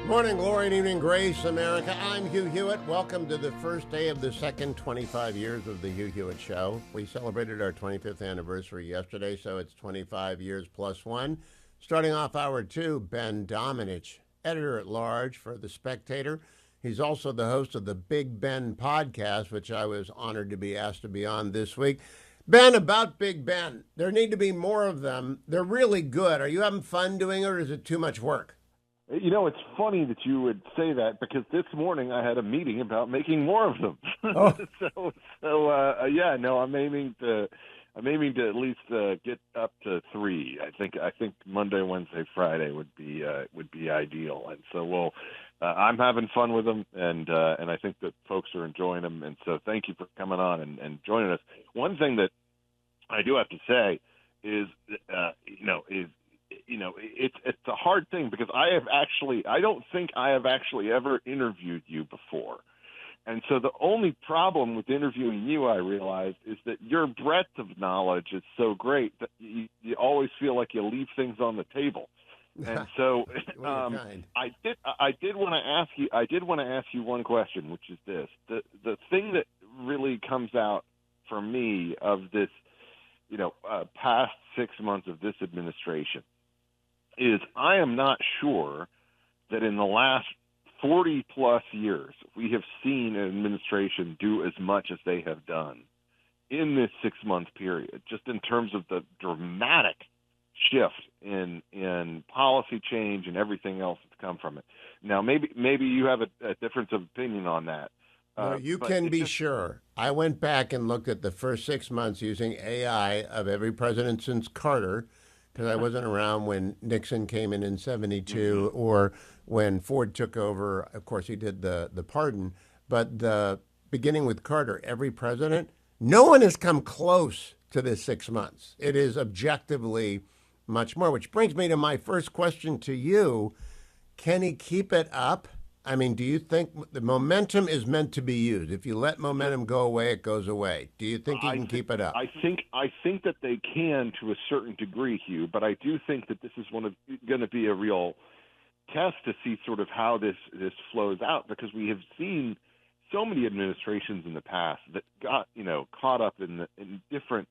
Morning glory and evening grace, America. I'm Hugh Hewitt. Welcome to the first day of the second 25 years of the Hugh Hewitt Show. We celebrated our 25th anniversary yesterday, so it's 25 years plus one. Starting off hour two, Ben Domenech, editor-at-large for The Spectator. He's also the host of the Big Ben podcast, which I was honored to be asked to be on this week. Ben, about Big Ben, there need to be more of them. They're really good. Are you having fun doing it, or is it too much work? You know, it's funny that you would say that because this morning I had a meeting about making more of them. Oh. I'm aiming to at least get up to 3. I think Monday, Wednesday, Friday would be ideal, and so I'm having fun with them, and I think that folks are enjoying them, and so thank you for coming on and joining us. One thing that I do have to say is it's a hard thing because I don't think I have actually ever interviewed you before. And so the only problem with interviewing you, I realized, is that your breadth of knowledge is so great that you always feel like you leave things on the table. And so I did want to ask you one question, which is this. The thing that really comes out for me of this, past 6 months of this administration is I am not sure that in the last 40-plus years we have seen an administration do as much as they have done in this 6-month period, just in terms of the dramatic shift in policy change and everything else that's come from it. Now, maybe you have a difference of opinion on that. No, you can be sure. I went back and looked at the first 6 months using AI of every president since Carter, because I wasn't around when Nixon came in 72 or when Ford took over. Of course, he did the pardon. But beginning with Carter, every president, no one has come close to this 6 months. It is objectively much more, which brings me to my first question to you. Can he keep it up? I mean, do you think the momentum is meant to be used? If you let momentum go away, it goes away. Do you think he can keep it up? I think that they can to a certain degree, Hugh, but I do think that this is going to be a real test to see sort of how this flows out, because we have seen so many administrations in the past that got caught up in different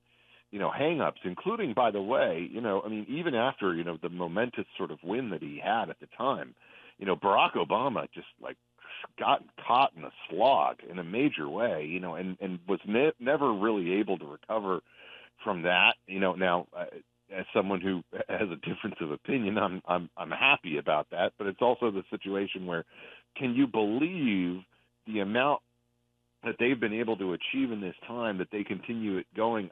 hang-ups, including, by the way, even after the momentous sort of win that he had at the time. Barack Obama just got caught in a slog in a major way, and was never really able to recover from that. Now as someone who has a difference of opinion, I'm happy about that, but it's also the situation where, can you believe the amount that they've been able to achieve in this time, that they continue it going?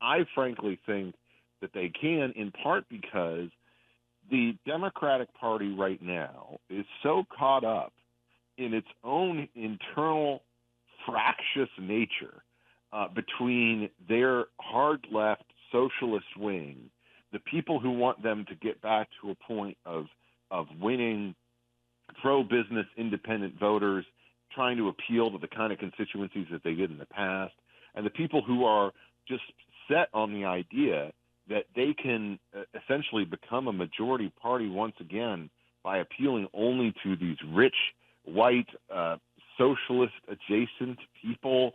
I frankly think that they can, in part because the Democratic Party right now is so caught up in its own internal fractious nature between their hard left socialist wing, the people who want them to get back to a point of winning pro-business independent voters, trying to appeal to the kind of constituencies that they did in the past, and the people who are just set on the idea that they can essentially become a majority party once again by appealing only to these rich, white, socialist-adjacent people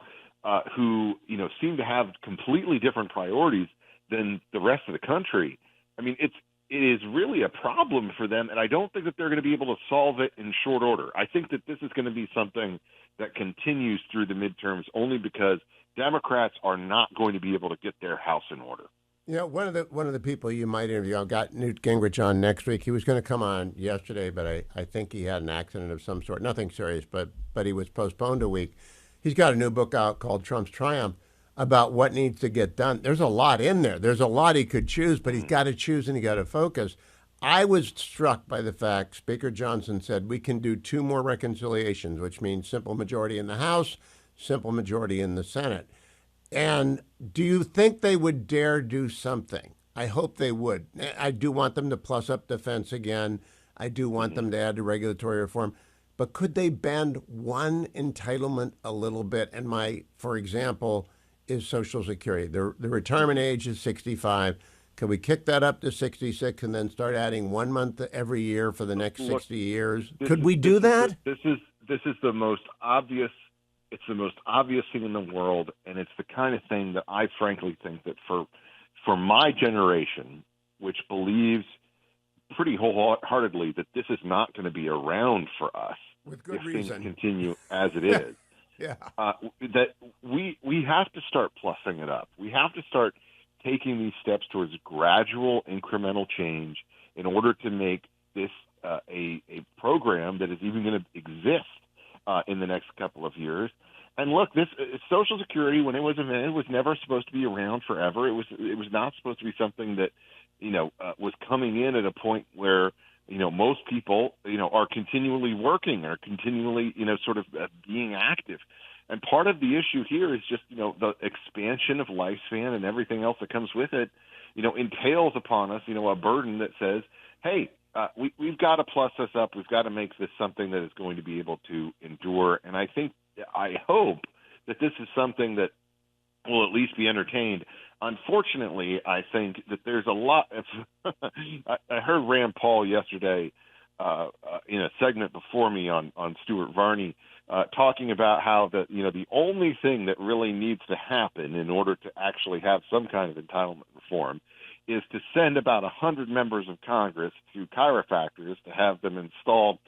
who, seem to have completely different priorities than the rest of the country. I mean, it is really a problem for them, and I don't think that they're going to be able to solve it in short order. I think that this is going to be something that continues through the midterms, only because Democrats are not going to be able to get their house in order. One of the people you might interview, I've got Newt Gingrich on next week. He was going to come on yesterday, but I think he had an accident of some sort. Nothing serious, but he was postponed a week. He's got a new book out called Trump's Triumph about what needs to get done. There's a lot in there. There's a lot he could choose, but he's got to choose and he got to focus. I was struck by the fact Speaker Johnson said we can do 2 more reconciliations, which means simple majority in the House, simple majority in the Senate. And do you think they would dare do something? I hope they would. I do want them to plus up defense again. I do want them to add to regulatory reform. But could they bend one entitlement a little bit? And for example, is Social Security. The retirement age is 65. Could we kick that up to 66 and then start adding 1 month every year for the next Look, 60 years? Could we do that? This is the most obvious. It's the most obvious thing in the world, and it's the kind of thing that I frankly think that for my generation, which believes pretty wholeheartedly that this is not going to be around for us With good if reason. things continue as it is. Yeah. That we have to start plussing it up. We have to start taking these steps towards gradual incremental change in order to make this a program that is even going to exist in the next couple of years. And look, this Social Security, when it was invented, was never supposed to be around forever. It was not supposed to be something that was coming in at a point where most people are continually working or continually sort of being active. And part of the issue here is just, the expansion of lifespan and everything else that comes with it, entails upon us, a burden that says, hey, we've got to plus this up. We've got to make this something that is going to be able to endure. And I hope that this is something that will at least be entertained. Unfortunately, I think that there's a lot of I heard Rand Paul yesterday in a segment before me on Stuart Varney talking about how the only thing that really needs to happen in order to actually have some kind of entitlement reform is to send about 100 members of Congress to chiropractors to have them installed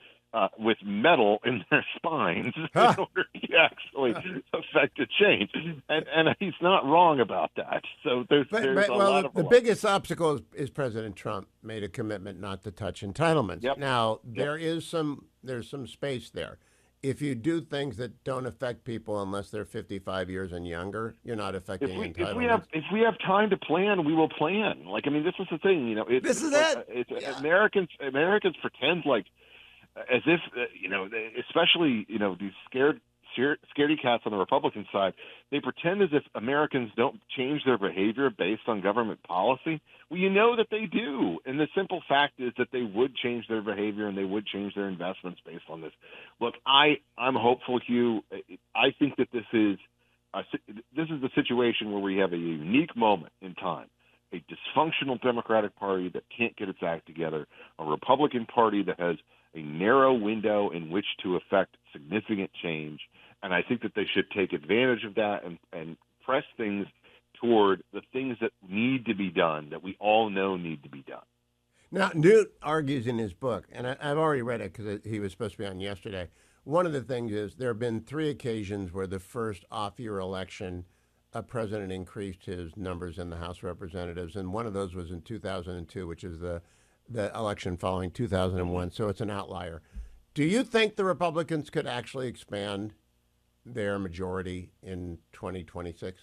with metal in their spines in order to actually affect a change. And he's not wrong about that. So there's a lot of... The biggest obstacle is President Trump made a commitment not to touch entitlements. Yep. Now, there's some space there. If you do things that don't affect people unless they're 55 years and younger, you're not affecting entitlements. If we have time to plan, we will plan. This is the thing. Americans pretend as if especially these scaredy cats on the Republican side, they pretend as if Americans don't change their behavior based on government policy. Well, that they do, and the simple fact is that they would change their behavior and they would change their investments based on this. Look, I'm hopeful, Hugh. I think that this is the situation where we have a unique moment in time. A dysfunctional Democratic Party that can't get its act together, a Republican Party that has a narrow window in which to affect significant change. And I think that they should take advantage of that and press things toward the things that need to be done, that we all know need to be done. Now, Newt argues in his book, and I've already read it because he was supposed to be on yesterday. One of the things is there have been 3 occasions where the first off-year election, a president increased his numbers in the House of Representatives, and one of those was in 2002, which is the election following 2001, so it's an outlier. Do you think the Republicans could actually expand their majority in 2026?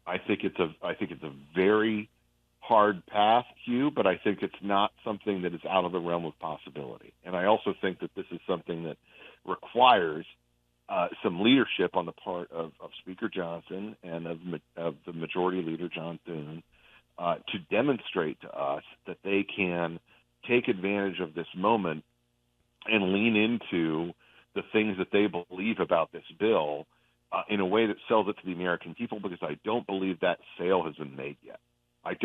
I think it's a very hard path, Hugh, but I think it's not something that is out of the realm of possibility. And I also think that this is something that requires some leadership on the part of Speaker Johnson and of the Majority Leader John Thune to demonstrate to us that they can take advantage of this moment and lean into the things that they believe about this bill in a way that sells it to the American people, because I don't believe that sale has been made yet. I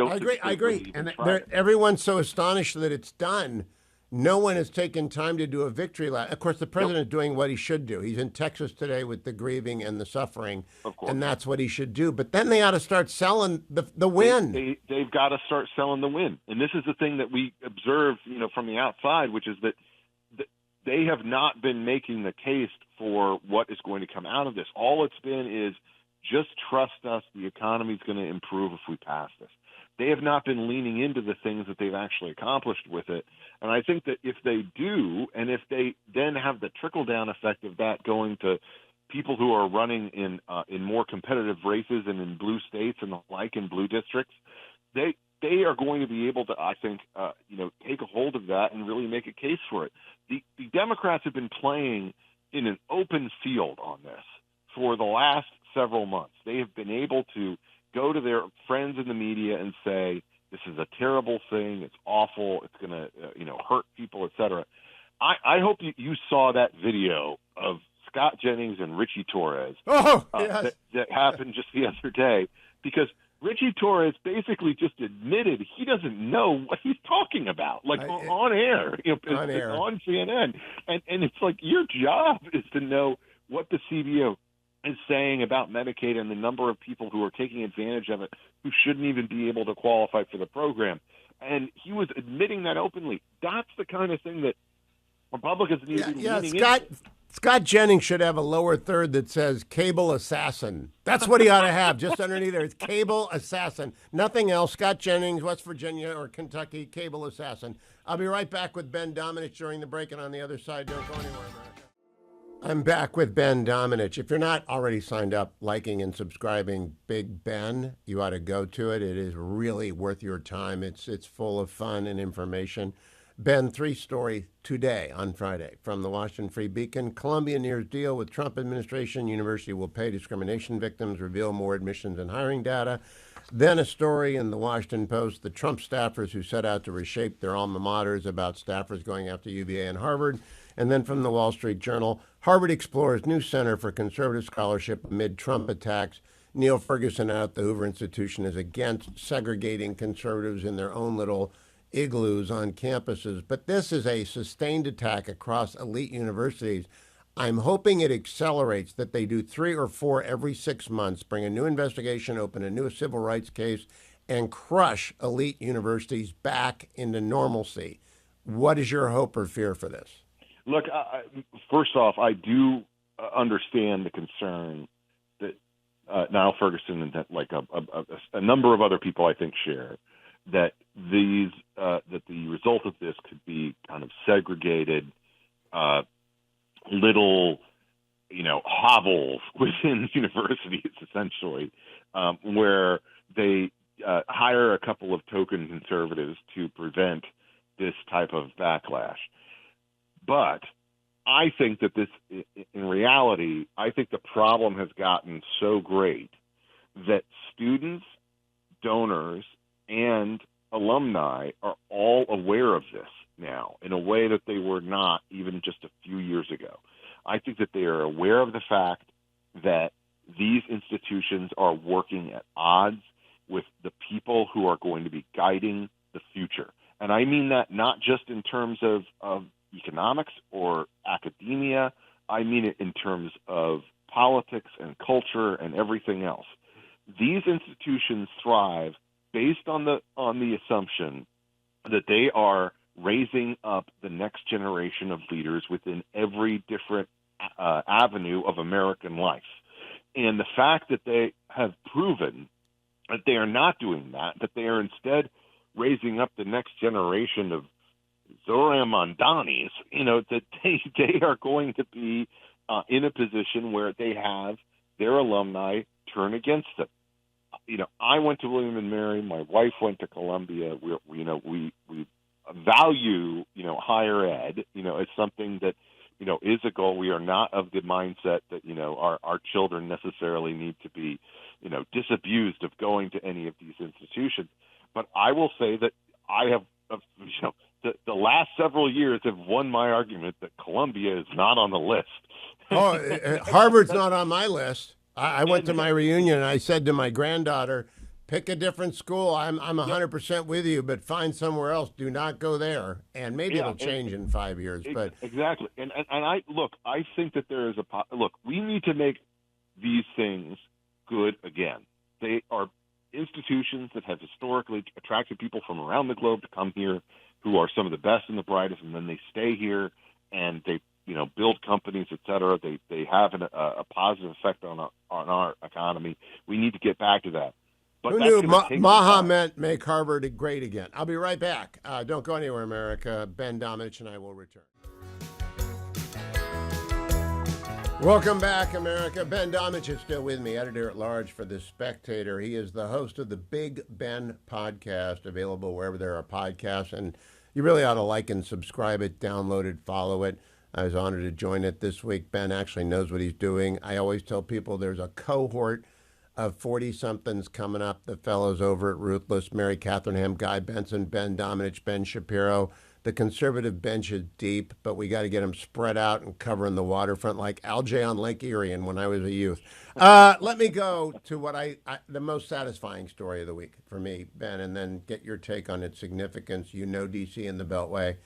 agree. And everyone's so astonished that it's done. No one has taken time to do a victory lap. Of course, the president is doing what he should do. He's in Texas today with the grieving and the suffering, and that's what he should do. But then they ought to start selling the win. They've got to start selling the win. And this is the thing that we observe, from the outside, which is that they have not been making the case for what is going to come out of this. All it's been is just trust us. The economy is going to improve if we pass this. They have not been leaning into the things that they've actually accomplished with it. And I think that if they do, and if they then have the trickle-down effect of that going to people who are running in more competitive races and in blue states and the like, in blue districts, they are going to be able to, I think, take a hold of that and really make a case for it. The Democrats have been playing in an open field on this for the last several months. They have been able to go to their friends in the media and say, this is a terrible thing, it's awful, it's going to hurt people, etc. I hope you saw that video of Scott Jennings and Richie Torres yes. that happened just the other day, because Richie Torres basically just admitted he doesn't know what he's talking about, like on air, on air, on CNN, and it's like your job is to know what the CBO is saying about Medicaid and the number of people who are taking advantage of it who shouldn't even be able to qualify for the program, and he was admitting that openly. That's the kind of thing that Republicans need to be leaning into. Scott Jennings should have a lower third that says cable assassin. That's what he ought to have. Just underneath there, it's cable assassin. Nothing else. Scott Jennings, West Virginia or Kentucky, cable assassin. I'll be right back with Ben Domenech during the break, and on the other side, don't go anywhere, America. I'm back with Ben Domenech. If you're not already signed up, liking and subscribing Big Ben, you ought to go to it. It is really worth your time. It's full of fun and information. Ben, 3-story today on Friday from the Washington Free Beacon. Columbia nears deal with Trump administration. University will pay discrimination victims, reveal more admissions and hiring data. Then a story in the Washington Post, the Trump staffers who set out to reshape their alma maters about staffers going after UVA and Harvard. And then from the Wall Street Journal, Harvard explores new center for conservative scholarship amid Trump attacks. Neil Ferguson out at the Hoover Institution is against segregating conservatives in their own little igloos on campuses, but this is a sustained attack across elite universities. I'm hoping it accelerates, that they do 3 or 4 every 6 months, bring a new investigation, open a new civil rights case, and crush elite universities back into normalcy. What is your hope or fear for this? Look, first off, I do understand the concern that Niall Ferguson and that a number of other people I think share, that that the result of this could be kind of segregated little, hovels within universities, essentially, where they hire a couple of token conservatives to prevent this type of backlash. But I think that in reality, I think the problem has gotten so great that students, donors, and alumni are all aware of this now in a way that they were not even just a few years ago. I think that they are aware of the fact that these institutions are working at odds with the people who are going to be guiding the future. And I mean that not just in terms of economics or academia. I mean it in terms of politics and culture and everything else. These institutions thrive based on the assumption that they are raising up the next generation of leaders within every different avenue of American life. And the fact that they have proven that they are not doing that they are instead raising up the next generation of Zohran Mamdanis, that they are going to be in a position where they have their alumni turn against them. I went to William and Mary. My wife went to Columbia. We value, higher ed, as something that, is a goal. We are not of the mindset that, our children necessarily need to be, disabused of going to any of these institutions. But I will say that I have, the last several years have won my argument that Columbia is not on the list. Harvard's not on my list. I went to my reunion and I said to my granddaughter, pick a different school. I'm 100% with you, but find somewhere else. Do not go there. And maybe it'll change in 5 years. But exactly. And I think that there is we need to make these things good again. They are institutions that have historically attracted people from around the globe to come here who are some of the best and the brightest, and then they stay here and they build companies, et cetera. They have a positive effect on our economy. We need to get back to that. But who knew Maha meant make Harvard great again? I'll be right back. Don't go anywhere, America. Ben Domenech and I will return. Welcome back, America. Ben Domenech is still with me, editor-at-large for The Spectator. He is the host of the Big Ben podcast, available wherever there are podcasts. And you really ought to like and subscribe it, download it, follow it. I was honored to join it this week. Ben actually knows what he's doing. I always tell people there's a cohort of 40-somethings coming up. The fellows over at Ruthless, Mary Catherine Ham, Guy Benson, Ben Domenech, Ben Shapiro. The conservative bench is deep, but we got to get them spread out and covering the waterfront like algae on Lake Erie when I was a youth. Let me go to what the most satisfying story of the week for me, Ben, and then get your take on its significance. You know D.C. and the Beltway.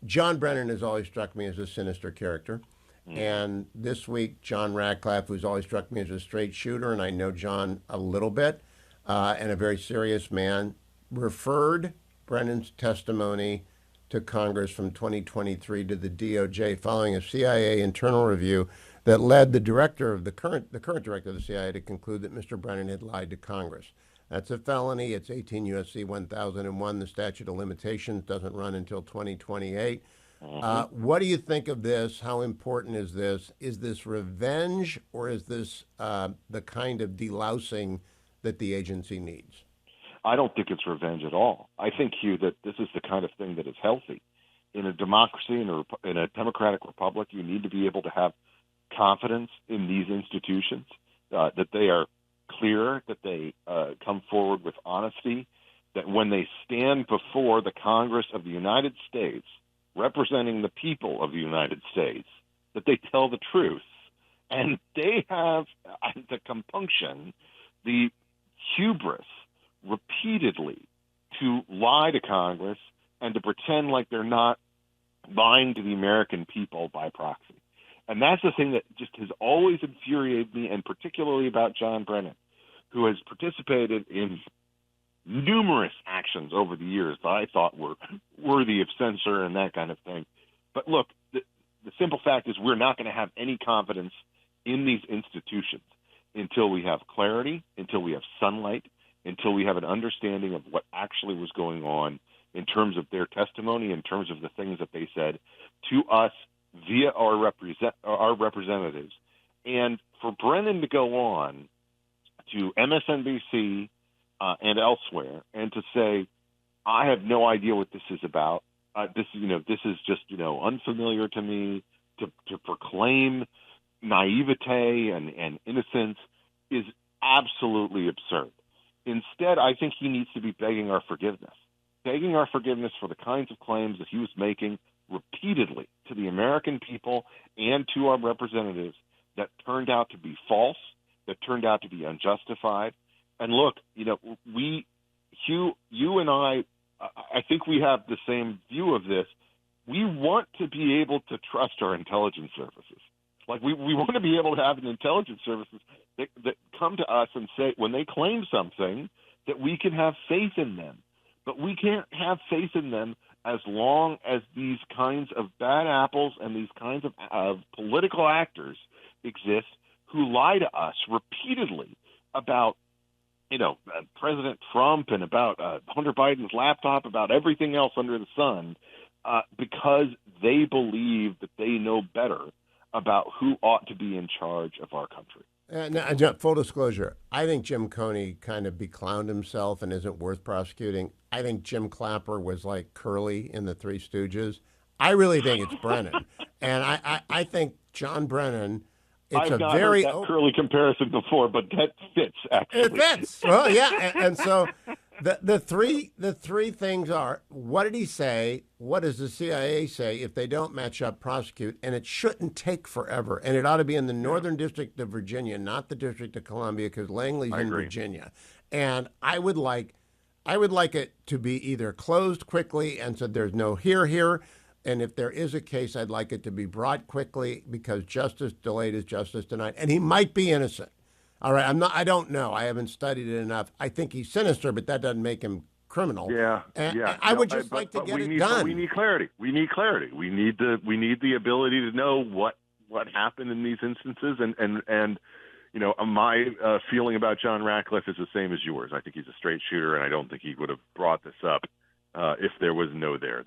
John Brennan has always struck me as a sinister character. And this week, John Ratcliffe, who's always struck me as a straight shooter, and I know John a little bit, and a very serious man, referred Brennan's testimony to Congress from 2023 to the DOJ following a CIA internal review that led the current director of the CIA to conclude that Mr. Brennan had lied to Congress. That's a felony. It's 18 U.S.C. 1001. The statute of limitations doesn't run until 2028. What do you think of this? How important is this? Is this revenge, or is this the kind of delousing that the agency needs? I don't think it's revenge at all. I think, Hugh, that this is the kind of thing that is healthy. In a democracy, in a democratic republic, you need to be able to have confidence in these institutions, that they are clear, that they come forward with honesty, that when they stand before the Congress of the United States, representing the people of the United States, that they tell the truth. And they have the compunction, the hubris, repeatedly to lie to Congress and to pretend like they're not lying to the American people by proxy. And that's the thing that just has always infuriated me, and particularly about John Brennan, who has participated in numerous actions over the years that I thought were worthy of censure and that kind of thing. But look, the simple fact is we're not going to have any confidence in these institutions until we have clarity, until we have sunlight, until we have an understanding of what actually was going on in terms of their testimony, in terms of the things that they said to us via our representatives. And for Brennan to go on to MSNBC and elsewhere and to say, I have no idea what this is about. This is just, unfamiliar to me. To proclaim naivete and innocence is absolutely absurd. Instead, I think he needs to be begging our forgiveness for the kinds of claims that he was making repeatedly to the American people and to our representatives that turned out to be false, that turned out to be unjustified. And look, Hugh, you and I think we have the same view of this. We want to be able to trust our intelligence services. Like we want to be able to have an intelligence services that come to us and say, when they claim something, that we can have faith in them. But we can't have faith in them as long as these kinds of bad apples and these kinds of political actors exist who lie to us repeatedly about, President Trump and about Hunter Biden's laptop, about everything else under the sun, because they believe that they know better about who ought to be in charge of our country. Now, full disclosure, I think Jim Comey kind of beclowned himself and isn't worth prosecuting. I think Jim Clapper was like Curly in the Three Stooges. I really think it's Brennan. And I think John Brennan, I've not heard that Curly comparison before, but that fits, actually. It fits. Well, yeah. And so the three things are, what did he say? What does the CIA say? If they don't match up, prosecute. And it shouldn't take forever. And it ought to be in the Northern District of Virginia, not the District of Columbia, because Langley's in Virginia. And I would like it to be either closed quickly and said there's no here. And if there is a case, I'd like it to be brought quickly, because justice delayed is justice denied. And he might be innocent. All right, I don't know. I haven't studied it enough. I think he's sinister, but that doesn't make him criminal. Yeah. I would just like to get it done. We need clarity. We need the ability to know what happened in these instances. And my feeling about John Ratcliffe is the same as yours. I think he's a straight shooter, and I don't think he would have brought this up if there was no there.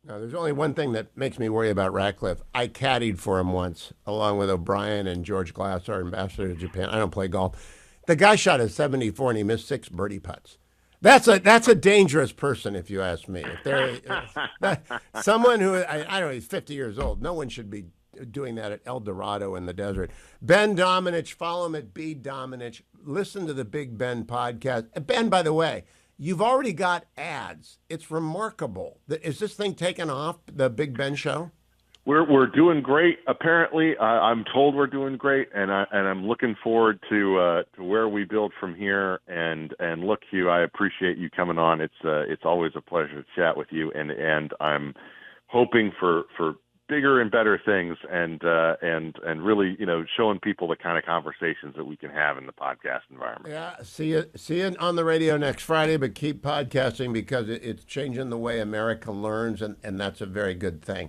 No, there's only one thing that makes me worry about Ratcliffe. I caddied for him once, along with O'Brien and George Glass, our ambassador to Japan. I don't play golf. The guy shot a 74 and he missed 6 birdie putts. That's a dangerous person, if you ask me. Someone who I don't know, he's 50 years old. No one should be doing that at El Dorado in the desert. Ben Domenech, follow him at B Domenech. Listen to the Big Ben podcast. Ben, by the way, You've already got ads. It's remarkable. Is this thing taking off, the Big Ben show? We're doing great. Apparently, I'm told we're doing great, and I'm looking forward to where we build from here. And look, Hugh, I appreciate you coming on. It's always a pleasure to chat with you, and I'm hoping for bigger and better things, and really, showing people the kind of conversations that we can have in the podcast environment. Yeah, see you on the radio next Friday, but keep podcasting because it's changing the way America learns, and that's a very good thing.